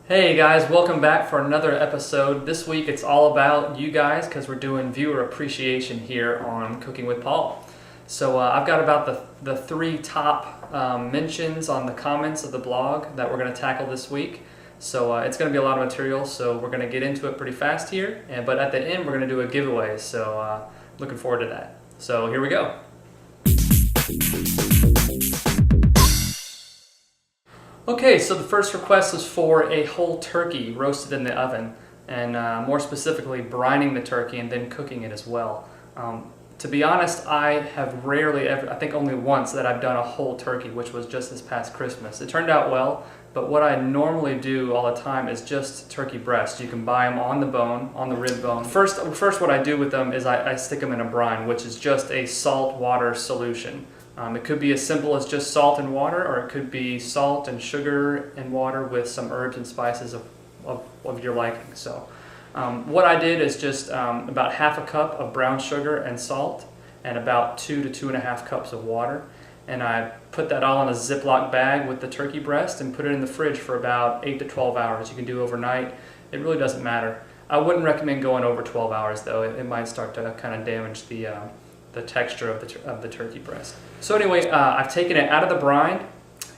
Hey guys, welcome back for another episode. This week it's all about you guys because we're doing viewer appreciation here on Cooking with Paul. So I've got about the three top mentions on the comments of the blog that we're going to tackle this week. So it's going to be a lot of material, so we're going to get into it pretty fast here. But at the end we're going to do a giveaway, so looking forward to that. So here we go. Okay, so the first request was for a whole turkey roasted in the oven, and more specifically brining the turkey and then cooking it as well. To be honest, I have rarely ever, I think only once, that I've done a whole turkey, which was just this past Christmas. It turned out well, but what I normally do all the time is just turkey breast. You can buy them on the bone, on the rib bone. First what I do with them is I stick them in a brine, which is just a salt water solution. It could be as simple as just salt and water, or it could be salt and sugar and water with some herbs and spices of your liking. So what I did is just about half a cup of brown sugar and salt and about 2 to 2.5 cups of water. And I put that all in a Ziploc bag with the turkey breast and put it in the fridge for about 8 to 12 hours. You can do overnight. It really doesn't matter. I wouldn't recommend going over 12 hours though. It might start to kind of damage the texture of the turkey breast. So anyway, I've taken it out of the brine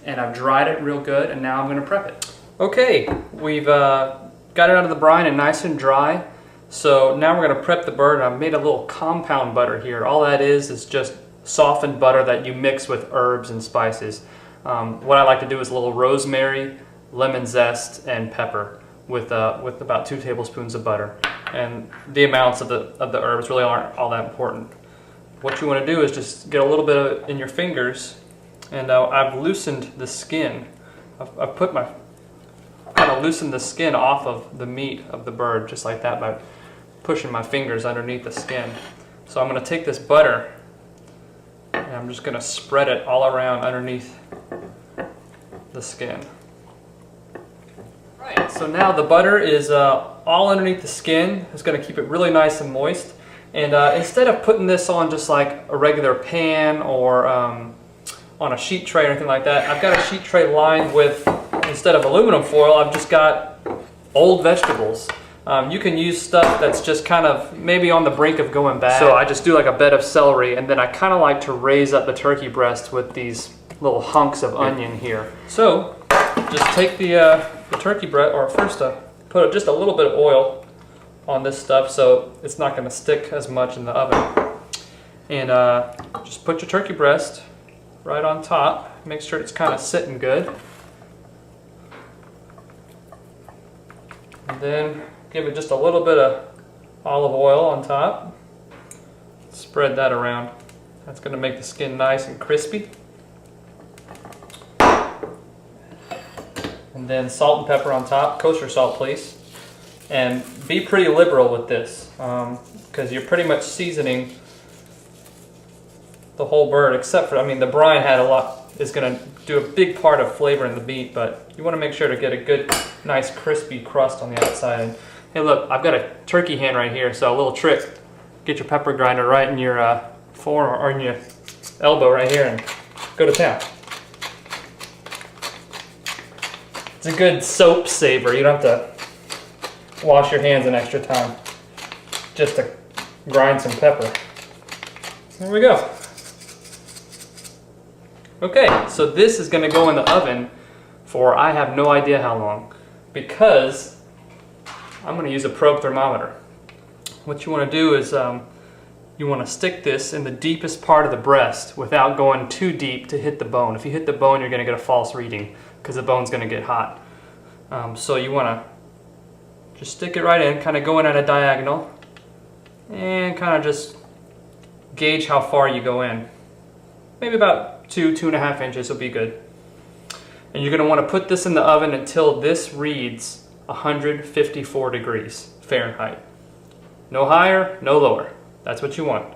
and I've dried it real good, and now I'm going to prep it. Okay, we've got it out of the brine and nice and dry. So now we're going to prep the bird. I've made a little compound butter here. All that is just softened butter that you mix with herbs and spices. What I like to do is a little rosemary, lemon zest, and pepper with about 2 tablespoons of butter. And the amounts of the herbs really aren't all that important. What you want to do is just get a little bit of it in your fingers, and I've loosened the skin. I've kind of loosened the skin off of the meat of the bird, just like that, by pushing my fingers underneath the skin. So I'm going to take this butter and I'm just going to spread it all around underneath the skin. Right. So now the butter is all underneath the skin. It's going to keep it really nice and moist. And instead of putting this on just like a regular pan or on a sheet tray or anything like that, I've got a sheet tray lined with, instead of aluminum foil, I've just got old vegetables. You can use stuff that's just kind of maybe on the brink of going bad. So I just do like a bed of celery, and then I kind of like to raise up the turkey breast with these little hunks of onion here. So just take the turkey breast, or first put just a little bit of oil on this stuff so it's not going to stick as much in the oven. And just put your turkey breast right on top. Make sure it's kind of sitting good. And then give it just a little bit of olive oil on top. Spread that around. That's going to make the skin nice and crispy. And then salt and pepper on top. Kosher salt, please. And be pretty liberal with this, because you're pretty much seasoning the whole bird, except for, the brine is going to do a big part of flavoring the meat, but you want to make sure to get a good, nice, crispy crust on the outside. And hey, look, I've got a turkey hand right here, so a little trick: get your pepper grinder right in your forearm or in your elbow right here, and go to town. It's a good soap saver. You don't have to wash your hands an extra time just to grind some pepper. There we go. Okay, so this is going to go in the oven for I have no idea how long, because I'm going to use a probe thermometer. What you want to do is you want to stick this in the deepest part of the breast without going too deep to hit the bone. If you hit the bone, you're going to get a false reading because the bone's going to get hot. So you want to just stick it right in, kind of go in at a diagonal, and kind of just gauge how far you go in. Maybe about 2.5 inches will be good. And you're going to want to put this in the oven until this reads 154 degrees Fahrenheit. No higher, no lower. That's what you want.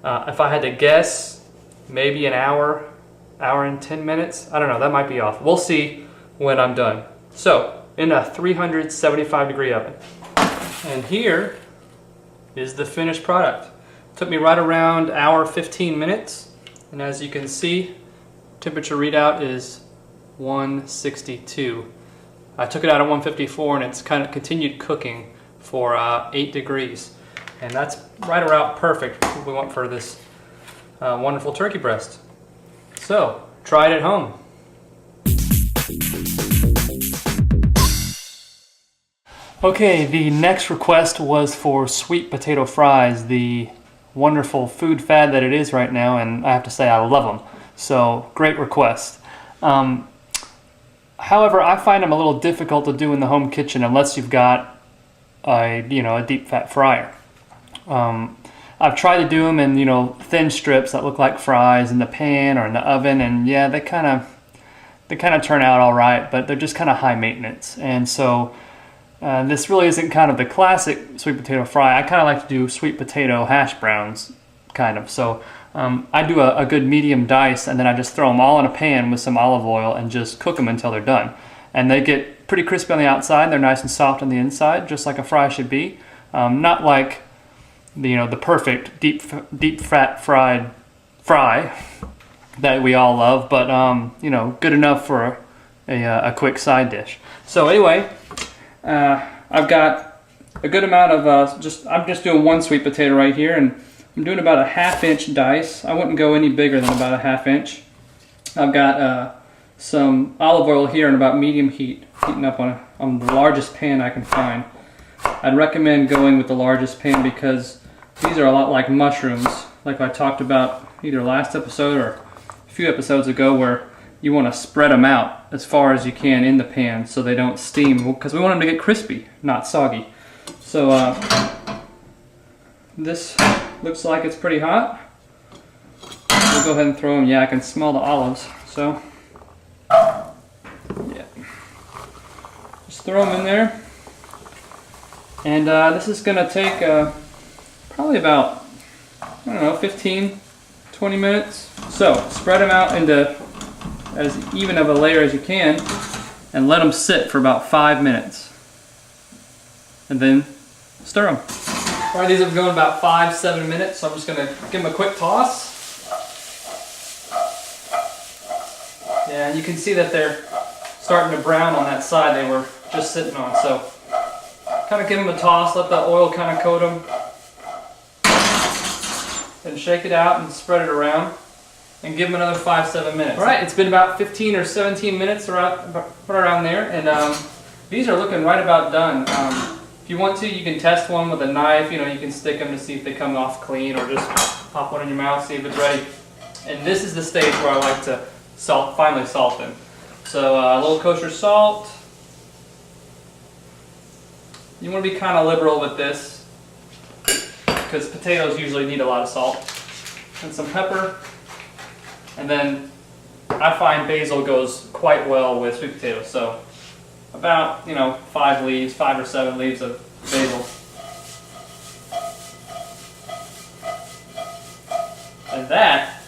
If I had to guess, maybe an hour and 10 minutes. I don't know, that might be off. We'll see when I'm done. So, in a 375 degree oven. And here is the finished product. It took me right around hour 15 minutes, and as you can see, temperature readout is 162. I took it out at 154 and it's kind of continued cooking for 8 degrees. And that's right around perfect what we want for this wonderful turkey breast. So, try it at home. Okay, the next request was for sweet potato fries, the wonderful food fad that it is right now, and I have to say I love them. So, great request. However, I find them a little difficult to do in the home kitchen unless you've got a deep fat fryer. I've tried to do them in thin strips that look like fries in the pan or in the oven, and yeah, they kind of turn out all right, but they're just kind of high maintenance. And so this really isn't kind of the classic sweet potato fry. I kind of like to do sweet potato hash browns, kind of. So I do a good medium dice, and then I just throw them all in a pan with some olive oil and just cook them until they're done. And they get pretty crispy on the outside. They're nice and soft on the inside, just like a fry should be. Not like the perfect deep fat fried fry that we all love, but good enough for a quick side dish. So anyway, I've got a good amount of I'm just doing one sweet potato right here, and I'm doing about a 1/2 inch dice. I wouldn't go any bigger than about a 1/2 inch. I've got some olive oil here in about medium heat, heating up on the largest pan I can find. I'd recommend going with the largest pan because these are a lot like mushrooms, like I talked about either last episode or a few episodes ago, where you want to spread them out as far as you can in the pan so they don't steam, because we want them to get crispy, not soggy. So this looks like it's pretty hot. We'll go ahead and throw them. Yeah, I can smell the olives. So yeah, just throw them in there. And this is going to take probably about, 15, 20 minutes. So spread them out into as even of a layer as you can and let them sit for about 5 minutes. And then stir them. All right, these have been going about 5-7 minutes, so I'm just going to give them a quick toss. Yeah, and you can see that they're starting to brown on that side they were just sitting on. So kind of give them a toss, let the oil kind of coat them. Then shake it out and spread it around. And give them another 5-7 minutes. All right, it's been about 15 or 17 minutes around there, and these are looking right about done. If you want to, you can test one with a knife. You can stick them to see if they come off clean, or just pop one in your mouth, see if it's ready. And this is the stage where I like to finally salt them. So a little kosher salt. You want to be kind of liberal with this, because potatoes usually need a lot of salt. And some pepper. And then I find basil goes quite well with sweet potatoes. So about 5 or 7 leaves of basil. And that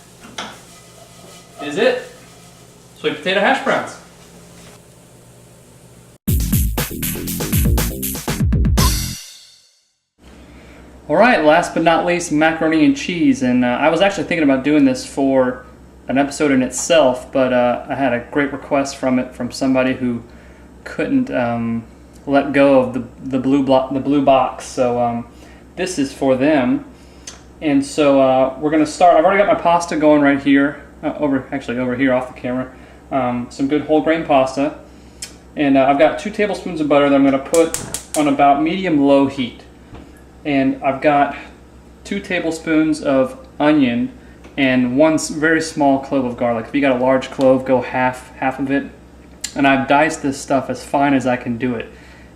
is it. Sweet potato hash browns. All right, last but not least, macaroni and cheese. And I was actually thinking about doing this for an episode in itself, but I had a great request from somebody who couldn't let go of the blue box. So this is for them. And so we're going to start. I've already got my pasta going right here, over here off the camera. Some good whole grain pasta. And I've got 2 tablespoons of butter that I'm going to put on about medium-low heat. And I've got 2 tablespoons of onion and 1 very small clove of garlic. If you got a large clove, go half of it. And I've diced this stuff as fine as I can do it.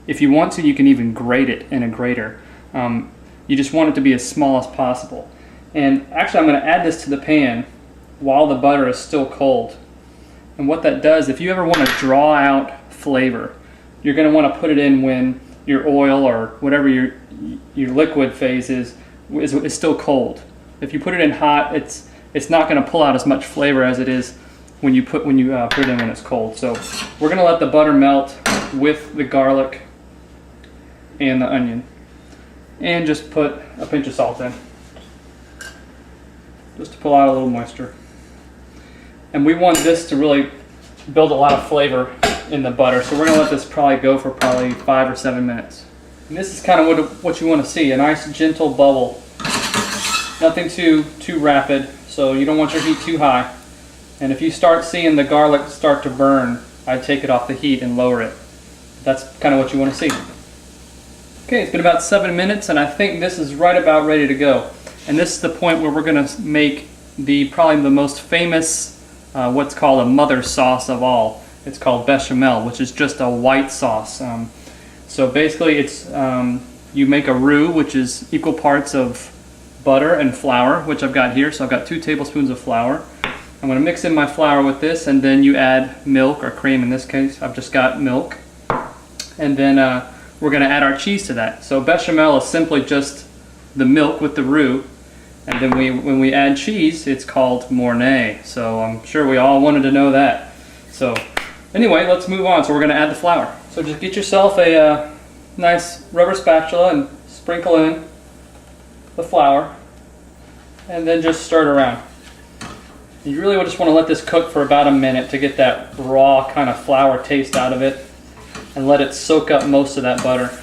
If you want to, you can even grate it in a grater. You just want it to be as small as possible. And actually, I'm going to add this to the pan while the butter is still cold. And what that does, if you ever want to draw out flavor, you're going to want to put it in when your oil or whatever your liquid phase is still cold. If you put it in hot, it's not going to pull out as much flavor as it is when you put it in when it's cold. So we're going to let the butter melt with the garlic and the onion, and just put a pinch of salt in, just to pull out a little moisture. And we want this to really build a lot of flavor in the butter, so we're gonna let this probably go for probably 5 or 7 minutes. And this is kind of what you want to see, a nice gentle bubble. Nothing too rapid, so you don't want your heat too high. And if you start seeing the garlic start to burn, I'd take it off the heat and lower it. That's kind of what you want to see. Okay, it's been about 7 minutes, and I think this is right about ready to go. And this is the point where we're going to make probably the most famous, what's called a mother sauce of all. It's called bechamel, which is just a white sauce. So basically, it's you make a roux, which is equal parts of butter and flour, which I've got here. So I've got 2 tablespoons of flour. I'm going to mix in my flour with this, and then you add milk, or cream in this case. I've just got milk. And then we're going to add our cheese to that. So bechamel is simply just the milk with the roux. And then when we add cheese, it's called Mornay. So I'm sure we all wanted to know that. So anyway, let's move on. So we're going to add the flour. So just get yourself a nice rubber spatula and sprinkle in the flour, and then just stir it around. You really just want to let this cook for about a minute to get that raw kind of flour taste out of it, and let it soak up most of that butter.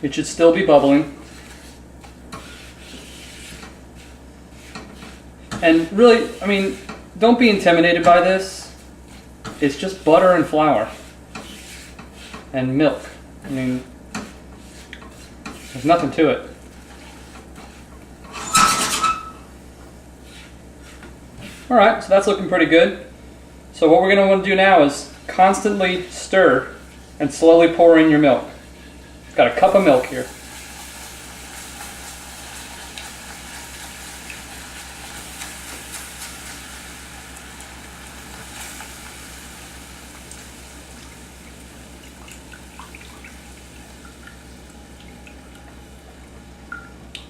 It should still be bubbling. And really, I mean, don't be intimidated by this. It's just butter and flour and milk. I mean, there's nothing to it. Alright, so that's looking pretty good. So what we're going to want to do now is constantly stir and slowly pour in your milk. Got a cup of milk here.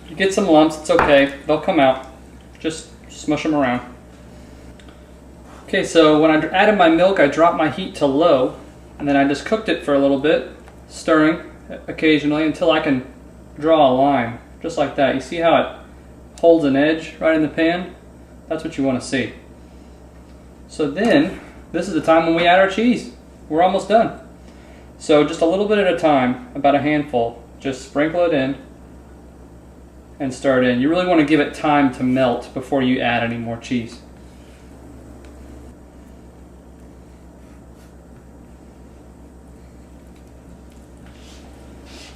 You get some lumps, it's okay, they'll come out. Just smush them around. Okay, so when I added my milk, I dropped my heat to low, and then I just cooked it for a little bit, stirring occasionally until I can draw a line, just like that. You see how it holds an edge right in the pan? That's what you want to see. So then, this is the time when we add our cheese. We're almost done. So just a little bit at a time, about a handful, just sprinkle it in and stir it in. You really want to give it time to melt before you add any more cheese.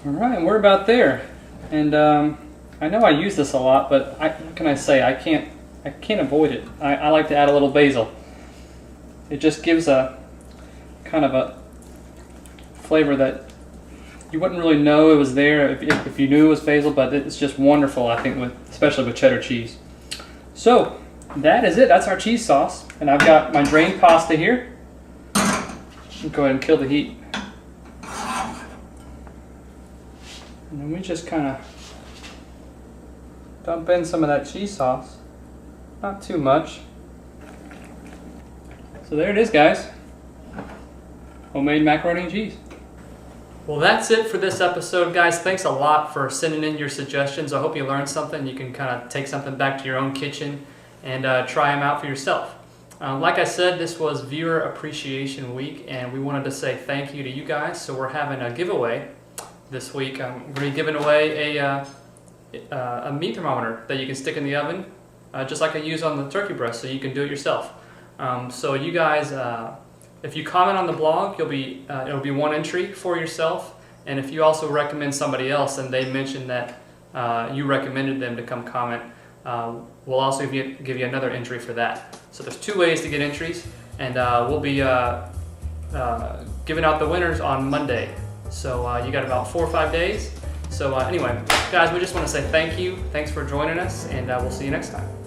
Alright, and we're about there. And I know I use this a lot, but what can I say? I can't avoid it. I like to add a little basil. It just gives a kind of a flavor that you wouldn't really know it was there if you knew it was basil, but it's just wonderful, I think, especially with cheddar cheese. So that is it. That's our cheese sauce. And I've got my drained pasta here. Go ahead and kill the heat. And then we just kind of dump in some of that cheese sauce. Not too much. So there it is, guys. Homemade macaroni and cheese. Well, that's it for this episode, guys. Thanks a lot for sending in your suggestions. I hope you learned something. You can kind of take something back to your own kitchen and try them out for yourself. Like I said, this was Viewer Appreciation Week, and we wanted to say thank you to you guys. So we're having a giveaway this week. We're going to be giving away a meat thermometer that you can stick in the oven, just like I use on the turkey breast, so you can do it yourself. So you guys, if you comment on the blog, it'll be one entry for yourself. And if you also recommend somebody else and they mention that you recommended them to come comment, we'll also give you another entry for that. So there's 2 ways to get entries, and we'll be giving out the winners on Monday. So you got about 4 or 5 days. So anyway, guys, we just want to say thank you. Thanks for joining us, and we'll see you next time.